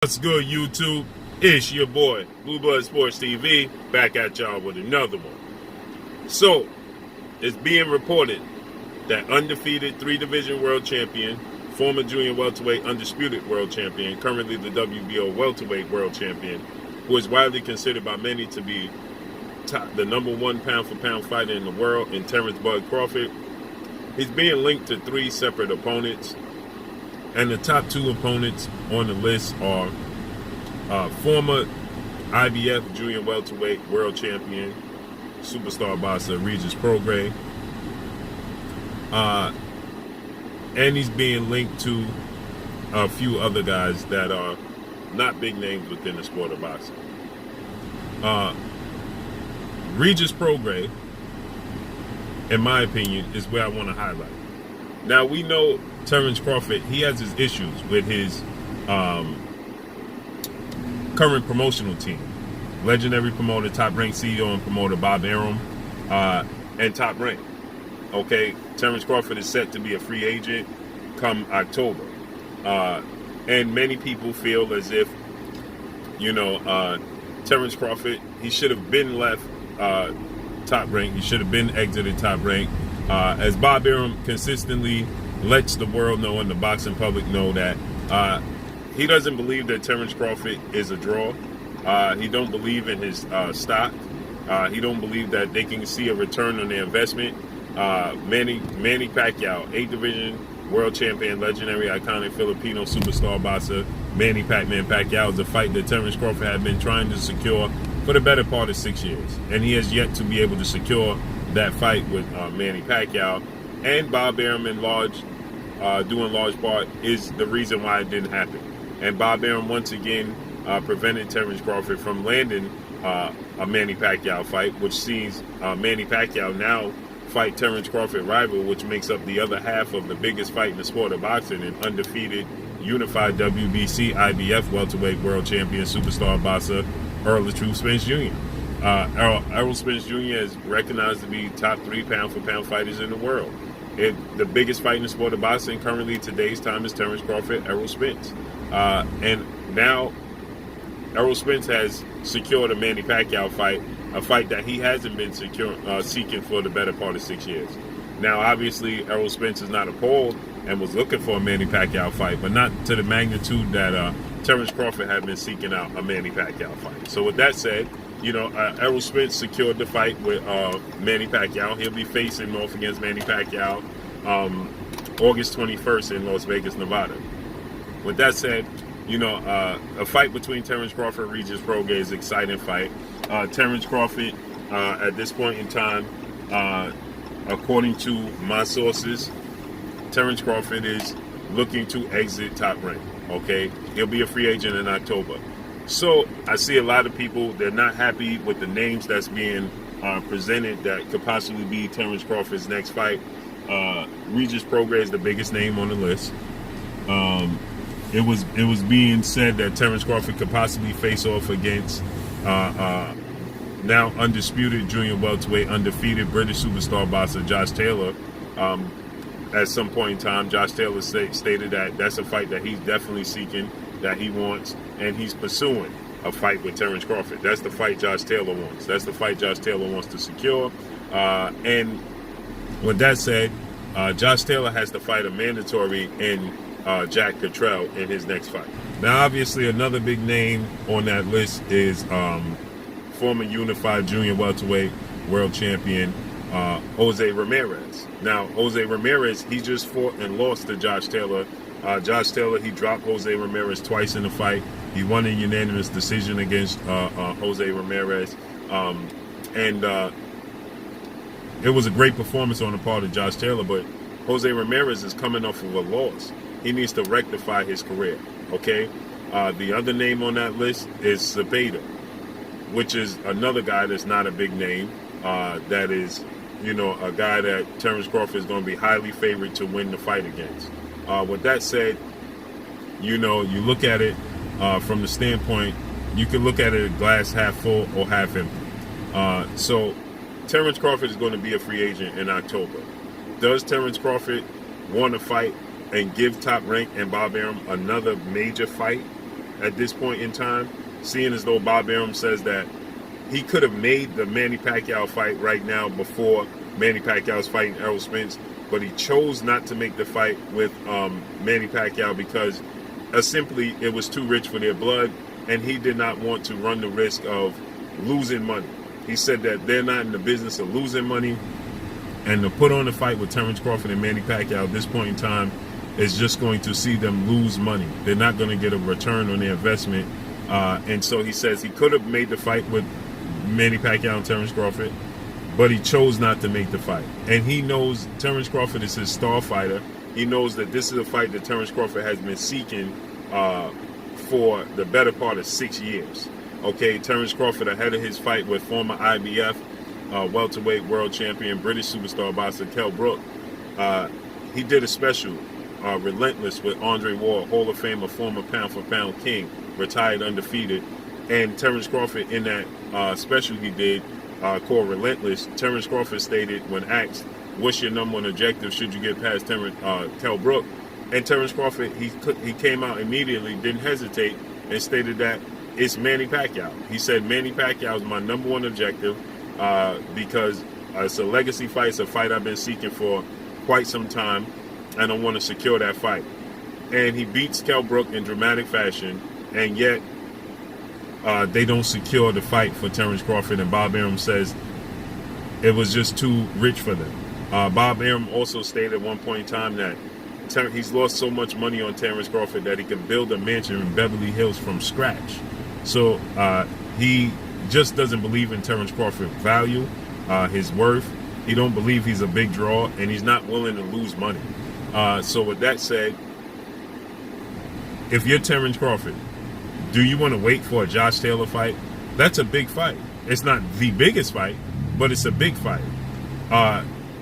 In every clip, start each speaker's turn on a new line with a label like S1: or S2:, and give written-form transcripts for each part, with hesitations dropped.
S1: What's good, YouTube? It's your boy, Blue Blood Sports TV, back at y'all with another one. So, it's being reported that undefeated 3-division world champion, former junior welterweight undisputed world champion, currently the WBO welterweight world champion, who is widely considered by many to be the #1 pound-for-pound fighter in the world, in Terence Crawford, he's being linked to 3 separate opponents. And the top 2 opponents on the list are former IBF junior welterweight world champion, superstar boxer Regis Prograis. And he's being linked to a few other guys that are not big names within the sport of boxing. Regis Prograis, in my opinion, is where I want to highlight. Now, we know Terence Crawford, he has his issues with his current promotional team. Legendary promoter, Top Rank CEO and promoter Bob ARUM, and Top Rank. Okay, Terence Crawford is set to be a free agent come October. And many people feel as if, Terence Crawford, he should have been left Top Rank. He should have been exited Top Rank. As Bob ARUM consistently lets the world know and the boxing public know that he doesn't believe that Terence Crawford is a draw. He don't believe in his stock. He don't believe that they can see a return on their investment. Manny Pacquiao, 8-division world champion, legendary, iconic Filipino superstar boxer, Manny Pac-Man Pacquiao, is a fight that Terence Crawford had been trying to secure for the better part of 6 years. And he has yet to be able to secure that fight with Manny Pacquiao. And Bob ARUM, in due in large part, is the reason why it didn't happen. And Bob ARUM once again prevented Terence Crawford from landing a Manny Pacquiao fight, which sees Manny Pacquiao now fight Terence Crawford rival, which makes up the other half of the biggest fight in the sport of boxing, an undefeated, unified WBC IBF welterweight world champion, superstar boxer, Errol Spence Jr. Errol Spence Jr. is recognized to be top 3 pound-for-pound fighters in the world. The biggest fight in the sport of boxing currently today's time is Terence Crawford, Errol Spence. And now Errol Spence has secured a Manny Pacquiao fight, a fight that he hasn't been seeking for the better part of 6 years. Now, obviously, Errol Spence is not appalled and was looking for a Manny Pacquiao fight, but not to the magnitude that Terence Crawford had been seeking out a Manny Pacquiao fight. So with that said, Errol Spence secured the fight with Manny Pacquiao. He'll be facing off against Manny Pacquiao August 21st in Las Vegas, Nevada. With that said, a fight between Terence Crawford and Regis Prograis is an exciting fight. Terence Crawford, at this point in time, according to my sources, Terence Crawford is looking to exit Top Rank. Okay, he'll be a free agent in October. So I see a lot of people, they're not happy with the names that's being presented that could possibly be Terence Crawford's next fight. Regis Prograis is the biggest name on the list. It was being said that Terence Crawford could possibly face off against now undisputed junior welterweight, undefeated British superstar boxer Josh Taylor. At some point in time, Josh Taylor stated that that's a fight that he's definitely seeking, that he wants, and he's pursuing a fight with Terence Crawford. That's the fight Josh Taylor wants. That's the fight Josh Taylor wants to secure. And with that said, Josh Taylor has to fight a mandatory in Jack Cottrell in his next fight. Now, obviously, another big name on that list is former unified junior welterweight world champion Jose Ramirez. Now, Jose Ramirez, he just fought and lost to Josh Taylor. Josh Taylor, he dropped Jose Ramirez twice in the fight. He won a unanimous decision against Jose Ramirez. And it was a great performance on the part of Josh Taylor, but Jose Ramirez is coming off of a loss. He needs to rectify his career, okay? The other name on that list is Cepeda, which is another guy that's not a big name. That is, a guy that Terence Crawford is going to be highly favored to win the fight against. With that said, you look at it from the standpoint, you can look at it glass half full or half empty. So Terence Crawford is going to be a free agent in October. Does Terence Crawford want to fight and give Top Rank and Bob ARUM another major fight at this point in time, seeing as though Bob Arum says that he could have made the Manny Pacquiao fight right now before Manny Pacquiao's fighting Errol Spence, but he chose not to make the fight with Manny Pacquiao because simply it was too rich for their blood, and he did not want to run the risk of losing money. He said that they're not in the business of losing money, and to put on a fight with Terence Crawford and Manny Pacquiao at this point in time is just going to see them lose money. They're not going to get a return on their investment. And so he says he could have made the fight with Manny Pacquiao and Terence Crawford, but he chose not to make the fight. And he knows Terence Crawford is his star fighter. He knows that this is a fight that Terence Crawford has been seeking for the better part of 6 years. Okay, Terence Crawford, ahead of his fight with former IBF welterweight world champion, British superstar boxer Kell Brook, he did a special, Relentless, with Andre Ward, Hall of Famer, former pound-for-pound king, retired undefeated. And Terence Crawford, in that special he did called Relentless, Terence Crawford stated when asked, what's your number one objective should you get past Kell Brook? And Terence Crawford, he came out immediately, didn't hesitate, and stated that it's Manny Pacquiao. He said, Manny Pacquiao is my number one objective because it's a legacy fight. It's a fight I've been seeking for quite some time, and I want to secure that fight. And he beats Kell Brook in dramatic fashion, and yet they don't secure the fight for Terence Crawford. And Bob Arum says it was just too rich for them. Bob Arum also stated at one point in time that he's lost so much money on Terence Crawford that he can build a mansion in Beverly Hills from scratch. So he just doesn't believe in Terence Crawford's value, his worth. He don't believe he's a big draw, and he's not willing to lose money. So with that said, if you're Terence Crawford, do you want to wait for a Josh Taylor fight? That's a big fight. It's not the biggest fight, but it's a big fight.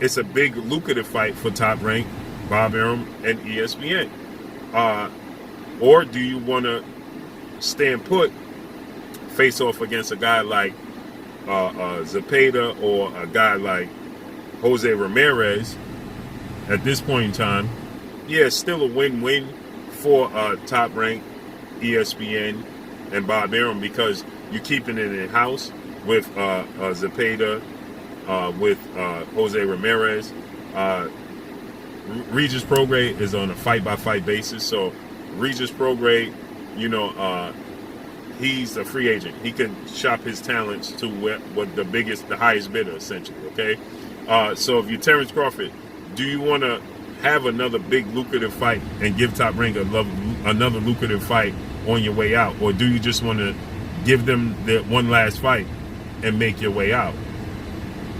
S1: It's a big, lucrative fight for Top Rank, Bob Arum, and ESPN. Or do you want to stand put, face off against a guy like Zepeda or a guy like Jose Ramirez? At this point in time, yeah, it's still a win-win for Top Rank, ESPN, and Bob Arum, because you're keeping it in-house with Zepeda, with Jose Ramirez. Regis Prograis is on a fight-by-fight basis, so Regis Prograis, he's a free agent. He can shop his talents to what the highest bidder, essentially, okay? So if you're Terence Crawford, do you want to have another big lucrative fight and give Top Rank another lucrative fight on your way out? Or do you just want to give them the one last fight and make your way out?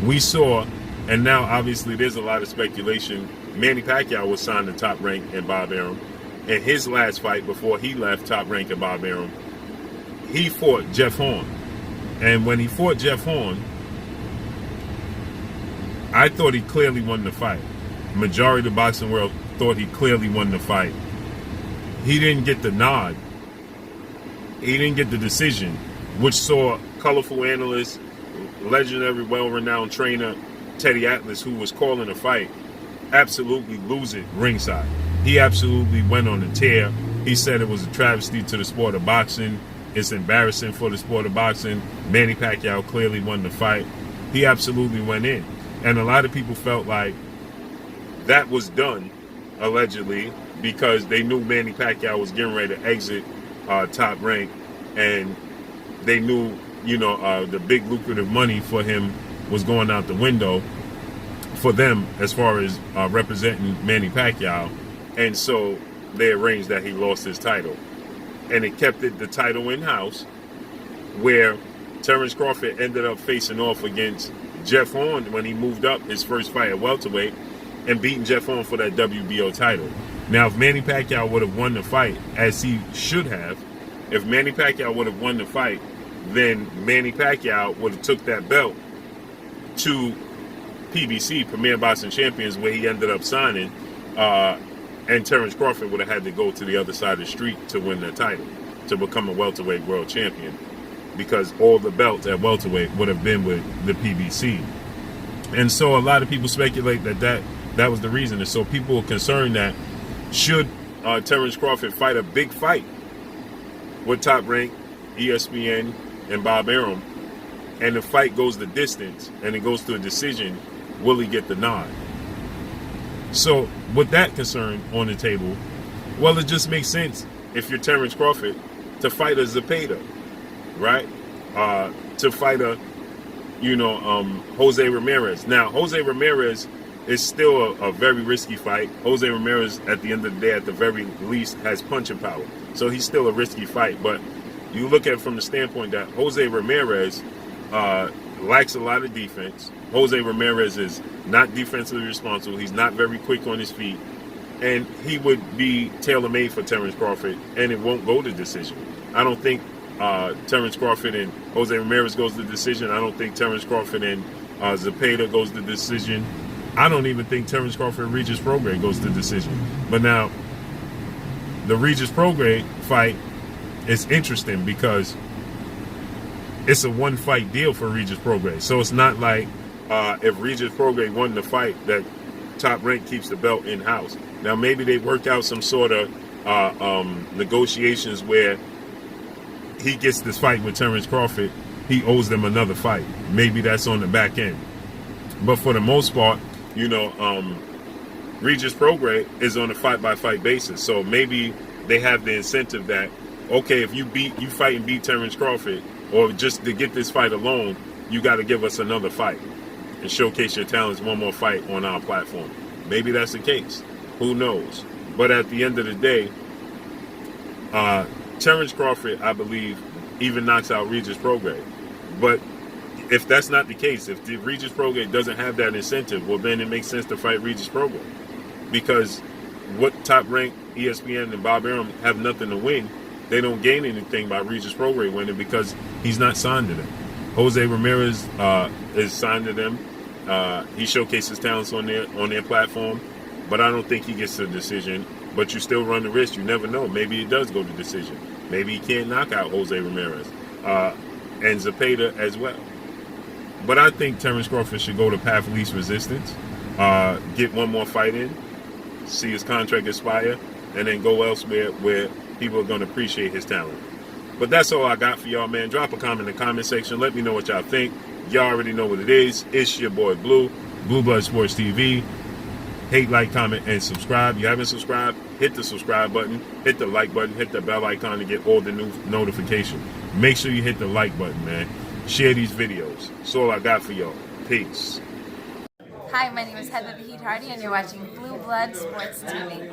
S1: We saw, and now obviously there's a lot of speculation, Manny Pacquiao was signed to Top Rank and Bob Arum. And his last fight before he left Top Rank and Bob Arum, he fought Jeff Horn. And when he fought Jeff Horn, I thought he clearly won the fight. Majority of the boxing world thought he clearly won the fight. He didn't get the nod. He didn't get the decision, which saw colorful analyst, legendary, well-renowned trainer Teddy Atlas, who was calling the fight, absolutely lose it ringside. He absolutely went on a tear. He said it was a travesty to the sport of boxing. It's embarrassing for the sport of boxing. Manny Pacquiao clearly won the fight. He absolutely went in. And a lot of people felt like that was done, allegedly, because they knew Manny Pacquiao was getting ready to exit Top Rank, and they knew, the big lucrative money for him was going out the window for them as far as representing Manny Pacquiao, and so they arranged that he lost his title, and it kept the title in-house, where Terence Crawford ended up facing off against Jeff Horn when he moved up his first fight at welterweight and beating Jeff Horn for that WBO title. Now, if Manny Pacquiao would have won the fight, as he should have, if Manny Pacquiao would have won the fight, then Manny Pacquiao would have took that belt to PBC, Premier Boxing Champions, where he ended up signing, and Terence Crawford would have had to go to the other side of the street to win the title, to become a welterweight world champion, because all the belts at welterweight would have been with the PBC. And so a lot of people speculate that was the reason. And so people are concerned that should Terence Crawford fight a big fight with Top Rank, ESPN, and Bob Arum, and the fight goes the distance and it goes to a decision, will he get the nod? So with that concern on the table, well, it just makes sense if you're Terence Crawford to fight a Zepeda, right? To fight a, Jose Ramirez. Now, Jose Ramirez is still a very risky fight. Jose Ramirez, at the end of the day, at the very least, has punching power. So he's still a risky fight. But you look at it from the standpoint that Jose Ramirez lacks a lot of defense. Jose Ramirez is not defensively responsible. He's not very quick on his feet. And he would be tailor-made for Terence Crawford, and it won't go to decision. I don't think Terence Crawford and Jose Ramirez goes to decision. I don't think Terence Crawford and Zepeda goes to decision. I don't even think Terence Crawford and Regis Prograis goes to decision. But now, the Regis Prograis fight is interesting because it's a one-fight deal for Regis Prograis. So it's not like if Regis Prograis won the fight that Top Rank keeps the belt in-house. Now, maybe they work out some sort of negotiations where he gets this fight with Terence Crawford, he owes them another fight. Maybe that's on the back end. But for the most part, Regis Prograis is on a fight-by-fight basis. So maybe they have the incentive that, okay, if you fight and beat Terence Crawford, or just to get this fight alone, you got to give us another fight and showcase your talents, one more fight on our platform. Maybe that's the case. Who knows? But at the end of the day, Terence Crawford, I believe, even knocks out Regis Prograis. But if that's not the case, if the Regis Prograis doesn't have that incentive, well, then it makes sense to fight Regis Prograis. Because what Top Rank, ESPN, and Bob Arum have nothing to win, they don't gain anything by Regis Prograis winning because he's not signed to them. Jose Ramirez is signed to them. He showcases talents on their platform, but I don't think he gets to the decision. But you still run the risk. You never know. Maybe it does go to decision. Maybe he can't knock out Jose Ramirez and Zepeda as well. But I think Terence Crawford should go to path of least resistance, get one more fight in, see his contract expire, and then go elsewhere where people are going to appreciate his talent. But that's all I got for y'all, man. Drop a comment in the comment section. Let me know what y'all think. Y'all already know what it is. It's your boy Blue, Blue Blood Sports TV. Hate, like, comment, and subscribe. You haven't subscribed? Hit the subscribe button. Hit the like button. Hit the bell icon to get all the new notifications. Make sure you hit the like button, man. Share these videos. That's all I got for y'all. Peace.
S2: Hi, my name is Heather Vahid Hardy, and you're watching Blue Blood Sports TV.